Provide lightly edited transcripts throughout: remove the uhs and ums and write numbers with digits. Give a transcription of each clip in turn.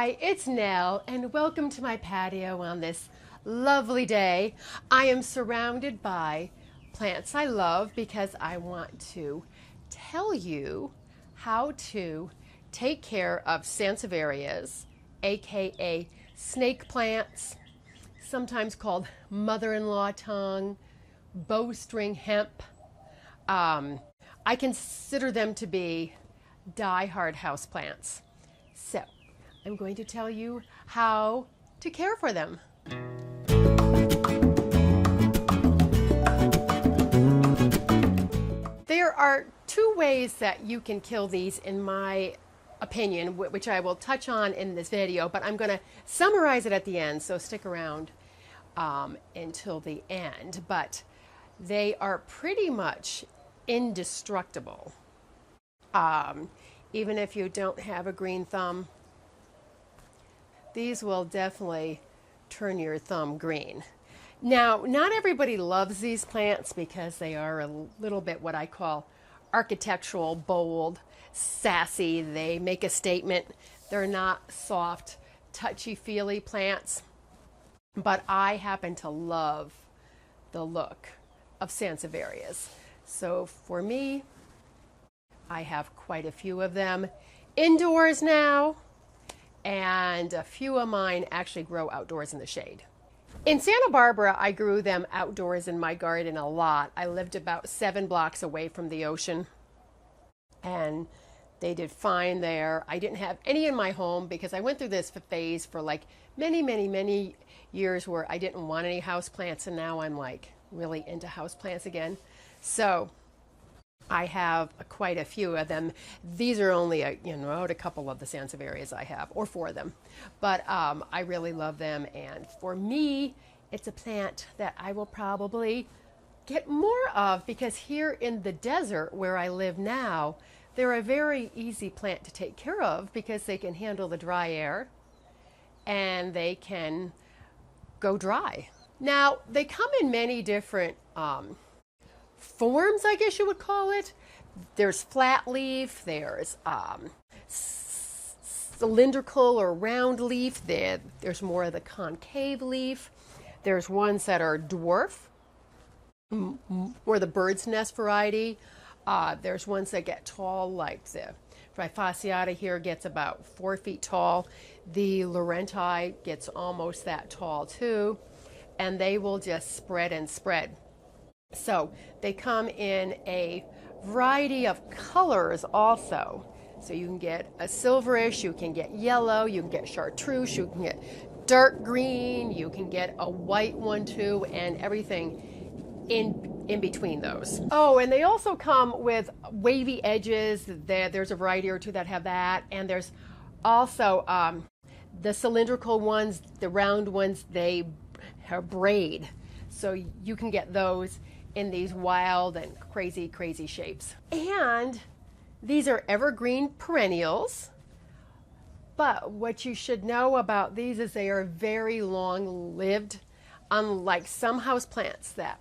Hi, it's Nell, and welcome to my patio on this lovely day. I am surrounded by plants I love because I want to tell you how to take care of Sansevierias, aka snake plants, sometimes called mother-in-law tongue, bowstring hemp. I consider them to be diehard houseplants. So I'm going to tell you how to care for them. There are two ways that you can kill these, in my opinion, which I will touch on in this video, but I'm going to summarize it at the end, so stick around until the end. But they are pretty much indestructible. Even if you don't have a green thumb, these will definitely turn your thumb green. Now, not everybody loves these plants because they are a little bit what I call architectural, bold, sassy. They make a statement. They're not soft, touchy-feely plants. But I happen to love the look of Sansevierias. So for me, I have quite a few of them indoors now, and a few of mine actually grow outdoors in the shade. In Santa Barbara, I grew them outdoors in my garden a lot. I lived about 7 blocks away from the ocean, and they did fine there. I didn't have any in my home because I went through this phase for like many years where I didn't want any houseplants, and now I'm like really into houseplants again. So I have quite a few of them. These are only a couple of the Sansevierias I have, or 4 of them. But I really love them, and for me, it's a plant that I will probably get more of because here in the desert where I live now, they're a very easy plant to take care of because they can handle the dry air and they can go dry. Now, they come in many different forms, I guess you would call it. There's flat leaf, there's cylindrical or round leaf, there's more of the concave leaf, there's ones that are dwarf, or the bird's nest variety. There's ones that get tall, like the Fasciata here gets about 4 feet tall. The Laurenti gets almost that tall too, and they will just spread and spread. So they come in a variety of colors also. So you can get a silverish, you can get yellow, you can get chartreuse, you can get dark green, you can get a white one too, and everything in between those. Oh, and they also come with wavy edges. There's a variety or two that have that, and there's also the cylindrical ones, the round ones, they braid. So you can get those in these wild and crazy shapes. And these are evergreen perennials. But what you should know about these is they are very long-lived, unlike some houseplants that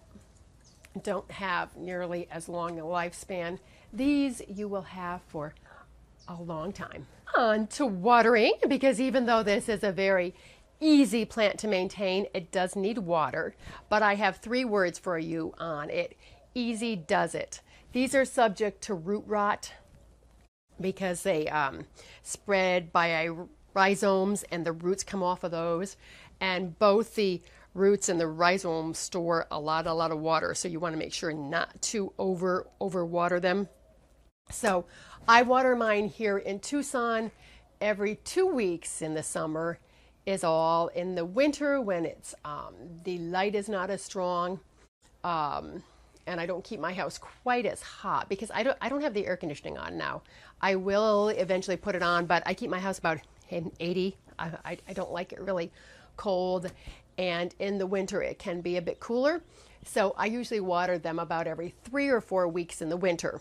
don't have nearly as long a lifespan. These you will have for a long time. On to watering, because even though this is a very easy plant to maintain, it does need water, but I have 3 words for you on it. Easy does it. These are subject to root rot because they spread by rhizomes and the roots come off of those, and both the roots and the rhizomes store a lot of water, so you want to make sure not to over water them. So I water mine here in Tucson every 2 weeks in the summer is all. In the winter, when it's the light is not as strong, and I don't keep my house quite as hot because I don't have the air conditioning on now. I will eventually put it on, but I keep my house about 80. I don't like it really cold, and in the winter it can be a bit cooler. So I usually water them about every 3 or 4 weeks in the winter.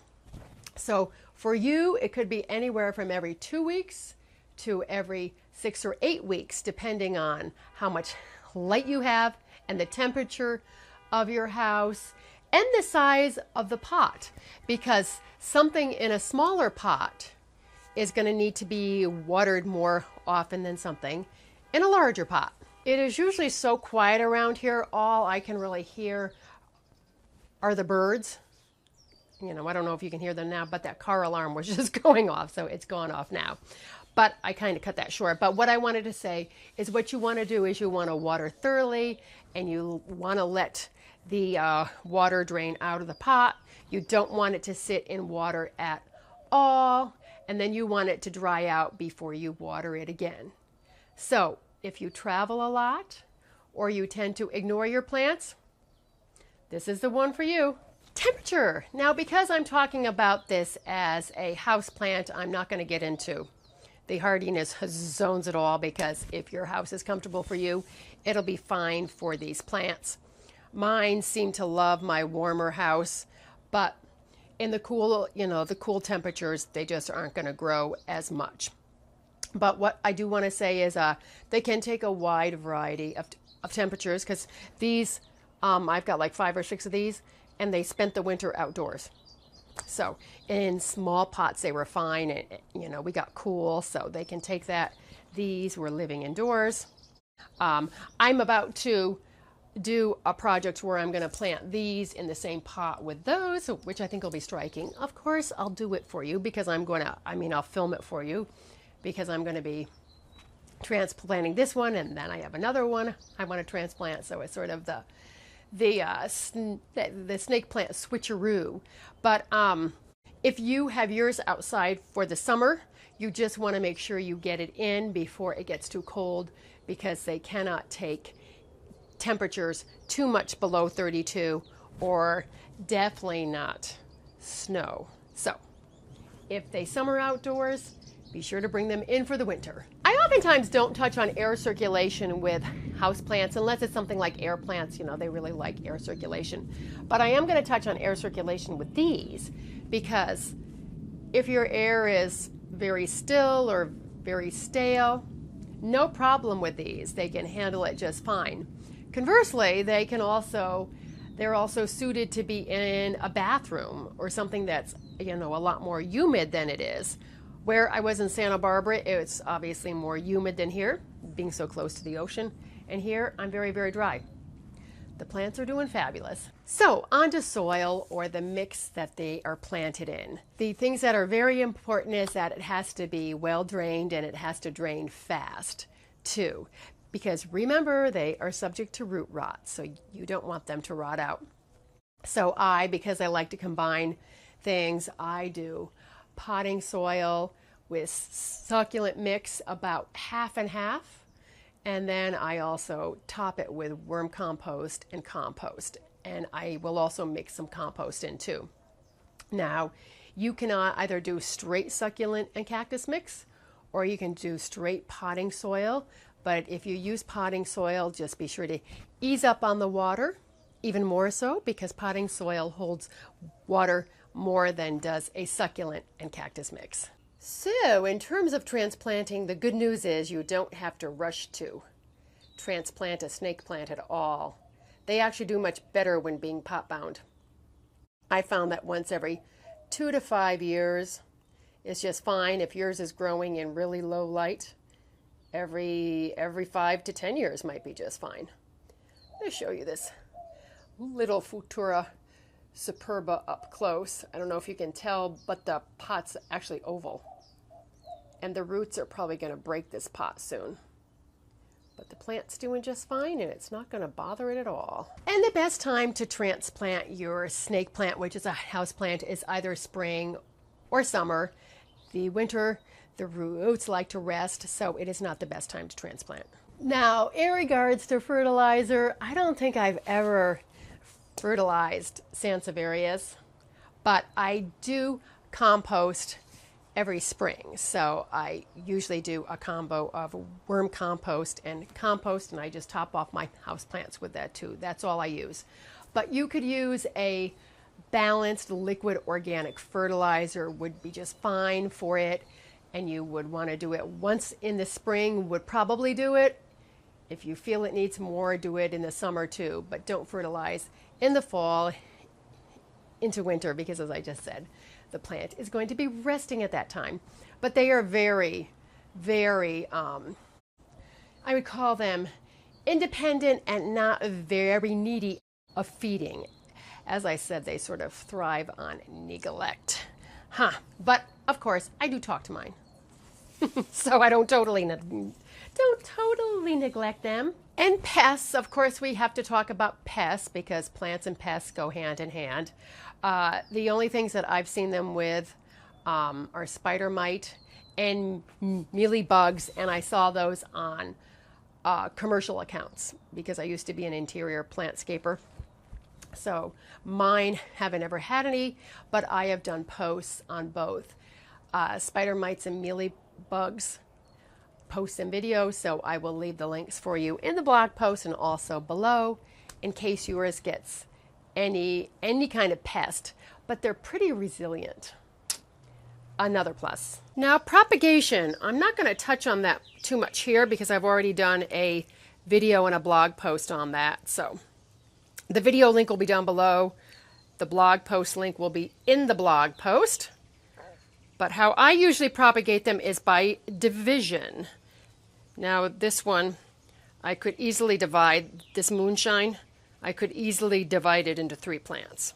So for you, it could be anywhere from every 2 weeks to every 6 or 8 weeks, depending on how much light you have and the temperature of your house and the size of the pot, because something in a smaller pot is going to need to be watered more often than something in a larger pot. It is usually so quiet around here. All I can really hear are the birds. You know, I don't know if you can hear them now, but that car alarm was just going off, so it's gone off now. But I kind of cut that short. But what I wanted to say is what you want to do is you want to water thoroughly, and you want to let the water drain out of the pot. You don't want it to sit in water at all, and then you want it to dry out before you water it again. So if you travel a lot or you tend to ignore your plants, this is the one for you. Temperature. Now, because I'm talking about this as a house plant, I'm not going to get into the hardiness zones at all, because if your house is comfortable for you, it'll be fine for these plants. Mine seem to love my warmer house, but in the cool, the cool temperatures, they just aren't going to grow as much. But what I do want to say is they can take a wide variety of temperatures, because these, I've got like 5 or 6 of these, and they spent the winter outdoors. So in small pots, they were fine. And, we got cool, so they can take that. These were living indoors. I'm about to do a project where I'm going to plant these in the same pot with those, which I think will be striking. Of course, I'll do it for you because I'll film it for you, because I'm going to be transplanting this one, and then I have another one I want to transplant. So it's sort of the snake plant switcheroo. But if you have yours outside for the summer, you just want to make sure you get it in before it gets too cold, because they cannot take temperatures too much below 32, or definitely not snow. So if they summer outdoors, be sure to bring them in for the winter. I oftentimes don't touch on air circulation with houseplants unless it's something like air plants. They really like air circulation. But I am going to touch on air circulation with these, because if your air is very still or very stale, no problem with these. They can handle it just fine. Conversely, they're also suited to be in a bathroom or something that's, a lot more humid than it is. Where I was in Santa Barbara, it's obviously more humid than here, being so close to the ocean. And here, I'm very, very dry. The plants are doing fabulous. So, onto soil, or the mix that they are planted in. The things that are very important is that it has to be well drained, and it has to drain fast, too. Because remember, they are subject to root rot, so you don't want them to rot out. So because I like to combine things, I do potting soil with succulent mix, about half and half, and then I also top it with worm compost and compost, and I will also mix some compost in too. Now, you can either do straight succulent and cactus mix, or you can do straight potting soil, but if you use potting soil, just be sure to ease up on the water, even more so, because potting soil holds water more than does a succulent and cactus mix. So in terms of transplanting, the good news is you don't have to rush to transplant a snake plant at all. They actually do much better when being pot bound. I found that once every 2 to 5 years is just fine. If yours is growing in really low light, every 5 to 10 years might be just fine. Let me show you this little Futura Superba up close. I don't know if you can tell, but the pot's actually oval. And the roots are probably going to break this pot soon. But the plant's doing just fine, and it's not going to bother it at all. And the best time to transplant your snake plant, which is a house plant, is either spring or summer. The winter, the roots like to rest, so it is not the best time to transplant. Now, in regards to fertilizer, I don't think I've ever fertilized Sansevierias, but I do compost every spring. So I usually do a combo of worm compost, and I just top off my houseplants with that too. That's all I use. But you could use a balanced liquid organic fertilizer, would be just fine for it. And you would want to do it once in the spring, would probably do it. If you feel it needs more, do it in the summer too, but don't fertilize in the fall into winter, because as I just said, the plant is going to be resting at that time. But they are very, very, I would call them independent and not very needy of feeding. As I said, they sort of thrive on neglect. But of course, I do talk to mine. So I don't totally neglect them. And pests, of course, we have to talk about pests because plants and pests go hand in hand. The only things that I've seen them with are spider mite and mealybugs, and I saw those on commercial accounts because I used to be an interior plantscaper. So mine haven't ever had any, but I have done posts on both spider mites and mealybugs posts and videos, so I will leave the links for you in the blog post and also below in case yours gets any kind of pest, but they're pretty resilient. Another plus. Now, propagation. I'm not going to touch on that too much here because I've already done a video and a blog post on that. So the video link will be down below. The blog post link will be in the blog post. But how I usually propagate them is by division. Now, this one, I could easily divide, this moonshine, I could easily divide it into 3 plants.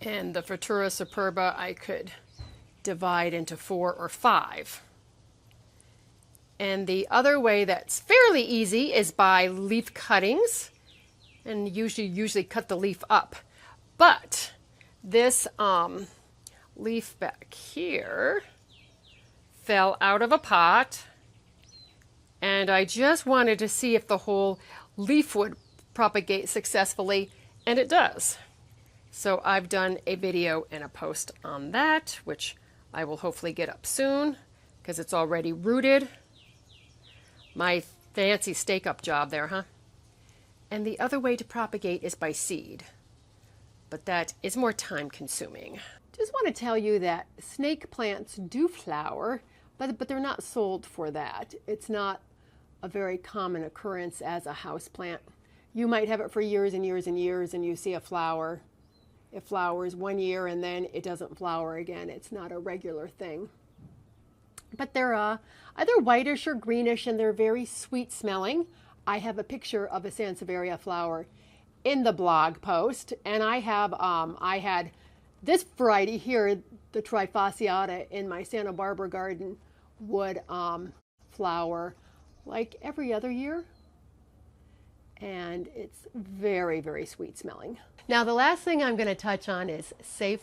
And the Fertilizer superba, I could divide into 4 or 5. And the other way that's fairly easy is by leaf cuttings, and usually cut the leaf up. But this leaf back here fell out of a pot, and I just wanted to see if the whole leaf would propagate successfully, and it does. So I've done a video and a post on that, which I will hopefully get up soon because it's already rooted. My fancy stake up job there, huh? And the other way to propagate is by seed, but that is more time consuming. Just want to tell you that snake plants do flower, but they're not sold for that. It's not a very common occurrence as a house plant. You might have it for years and years and years and you see a flower. It flowers one year and then it doesn't flower again. It's not a regular thing. But they're either whitish or greenish and they're very sweet smelling. I have a picture of a Sansevieria flower in the blog post, and I had this variety here, the trifasciata, in my Santa Barbara garden would flower like every other year, and it's very, very sweet smelling. Now, the last thing I'm going to touch on is safe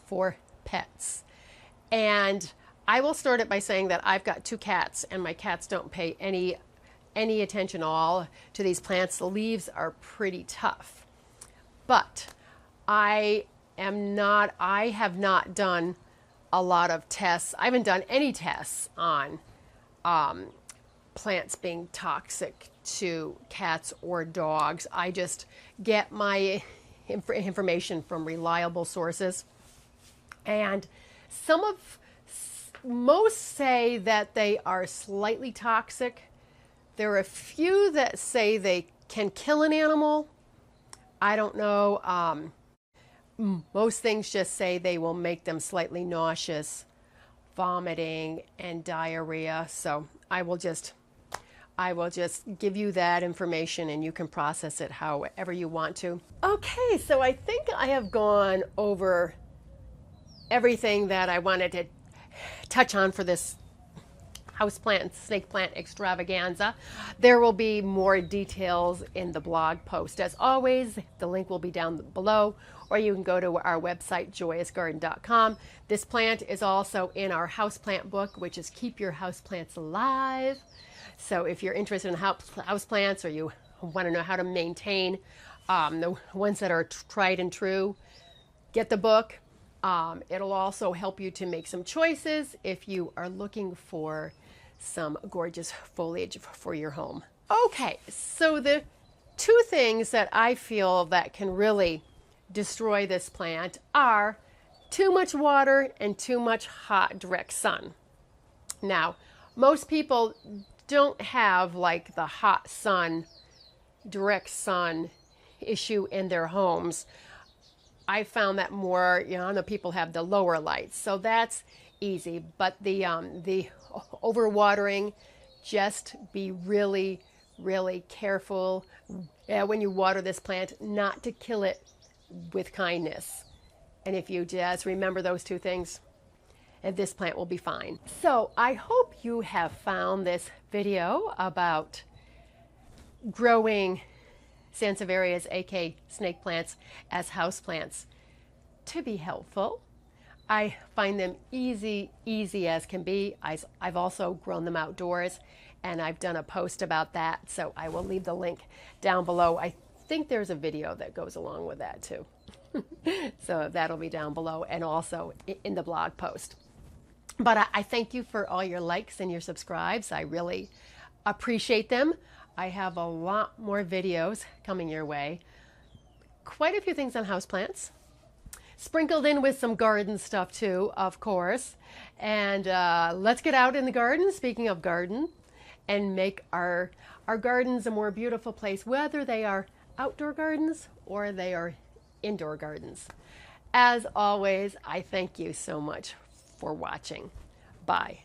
for pets, and I will start it by saying that I've got 2 cats, and my cats don't pay any attention at all to these plants. The leaves are pretty tough, but I have not done a lot of tests. I haven't done any tests on plants being toxic to cats or dogs. I just get my information from reliable sources, and most say that they are slightly toxic. There are a few that say they can kill an animal. I don't know. Most things just say they will make them slightly nauseous, vomiting, and diarrhea. So I will just give you that information and you can process it however you want to. Okay, so I think I have gone over everything that I wanted to touch on for this houseplant, snake plant extravaganza. There will be more details in the blog post. As always, the link will be down below, or you can go to our website, joyousgarden.com. This plant is also in our houseplant book, which is Keep Your Houseplants Alive. So if you're interested in houseplants or you want to know how to maintain the ones that are tried and true, get the book. It'll also help you to make some choices if you are looking for some gorgeous foliage for your home. Okay, so the 2 things that I feel that can really destroy this plant are too much water and too much hot direct sun. Now, most people don't have like the hot sun, direct sun issue in their homes. I found that more, you know, I know people have the lower lights, so that's easy. But the overwatering, just be really, really careful when you water this plant, not to kill it with kindness. And if you just remember those two things, this plant will be fine. So I hope you have found this video about growing Sansevierias, aka snake plants, as house plants to be helpful. I find them easy as can be. I've also grown them outdoors, and I've done a post about that, so I will leave the link down below. I think there's a video that goes along with that too. So that'll be down below and also in the blog post. But I thank you for all your likes and your subscribes. I really appreciate them. I have a lot more videos coming your way. Quite a few things on houseplants, sprinkled in with some garden stuff too, of course. And let's get out in the garden, speaking of garden, and make our gardens a more beautiful place, whether they are outdoor gardens or they are indoor gardens. As always, I thank you so much for watching. Bye.